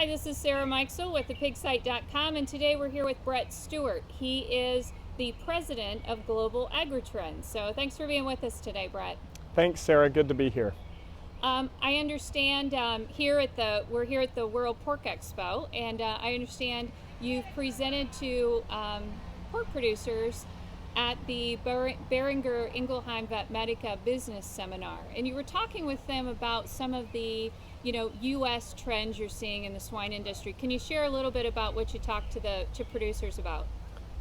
Hi, this is Sarah Meixel with thepigsite.com, and today we're here with Brett Stuart. He is the president of Global AgriTrends. So thanks for being with us today, Brett. Thanks, Sarah. Good to be here. I understand we're here at the World Pork Expo, and I understand you've presented to pork producers at the Boehringer Ingelheim Vetmedica business seminar, and you were talking with them about some of the U.S. trends you're seeing in the swine industry. Can you share a little bit about what you talked to producers about?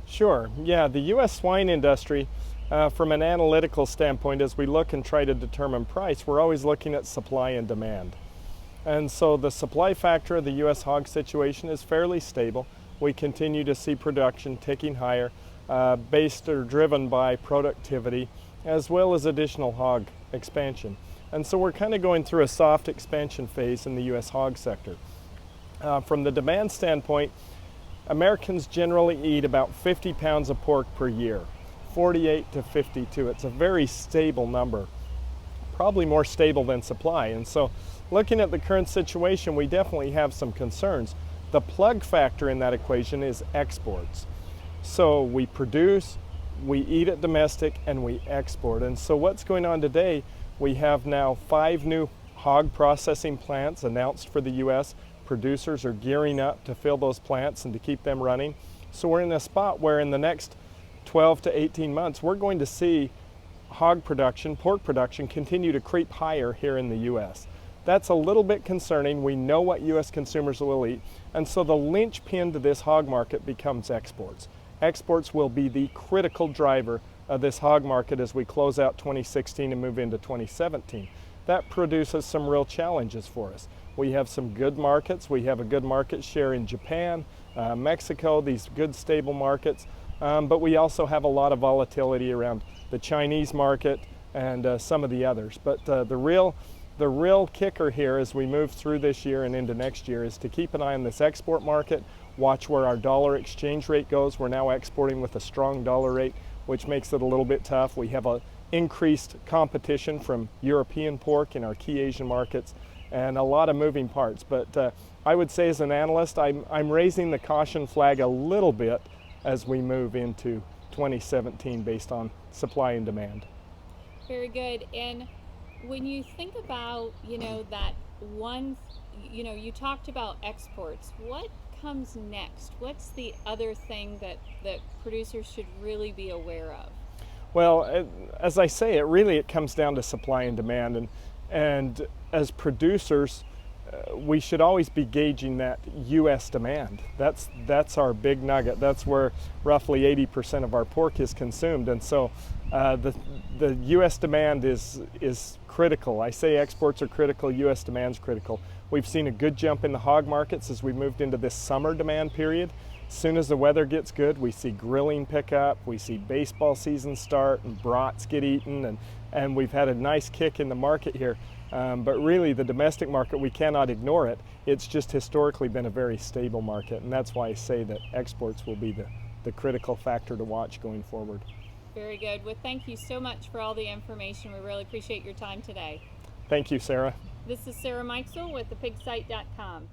Sure. Yeah, the U.S. swine industry, from an analytical standpoint, as we look and try to determine price, we're always looking at supply and demand. And so the supply factor of the U.S. hog situation is fairly stable. We continue to see production ticking higher, based or driven by productivity, as well as additional hog expansion. And so we're kind of going through a soft expansion phase in the U.S. hog sector. From the demand standpoint, Americans generally eat about 50 pounds of pork per year, 48 to 52. It's a very stable number, probably more stable than supply. And so looking at the current situation, we definitely have some concerns. The plug factor in that equation is exports. So we produce, we eat it domestic, and we export. And so what's going on today, we have now 5 new hog processing plants announced for the U.S. Producers are gearing up to fill those plants and to keep them running. So we're in a spot where in the next 12 to 18 months, we're going to see hog production, pork production, continue to creep higher here in the U.S. That's a little bit concerning. We know what U.S. consumers will eat, and so the linchpin to this hog market becomes exports. Exports will be the critical driver of this hog market as we close out 2016 and move into 2017. That produces some real challenges for us. We have some good markets. We have a good market share in Japan, Mexico, these good stable markets, but we also have a lot of volatility around the Chinese market and some of the others. But the real kicker here as we move through this year and into next year is to keep an eye on this export market, watch where our dollar exchange rate goes. We're now exporting with a strong dollar rate, which makes it a little bit tough. We have a increased competition from European pork in our key Asian markets and a lot of moving parts. But I would say as an analyst, I'm raising the caution flag a little bit as we move into 2017 based on supply and demand. Very good. And when you think about, that one, you talked about exports. What comes next? What's the other thing that producers should really be aware of? Well, as I say, it comes down to supply and demand, and as producers, we should always be gauging that U.S. demand. That's our big nugget. That's where roughly 80% of our pork is consumed, and so the U.S. demand is critical. I say exports are critical, U.S. demand's critical. We've seen a good jump in the hog markets as we moved into this summer demand period. As soon as the weather gets good, we see grilling pick up, we see baseball season start, and brats get eaten, and we've had a nice kick in the market here. But really, the domestic market, we cannot ignore it. It's just historically been a very stable market, and that's why I say that exports will be the critical factor to watch going forward. Very good. Well, thank you so much for all the information. We really appreciate your time today. Thank you, Sarah. This is Sarah Meixel with thepigsite.com.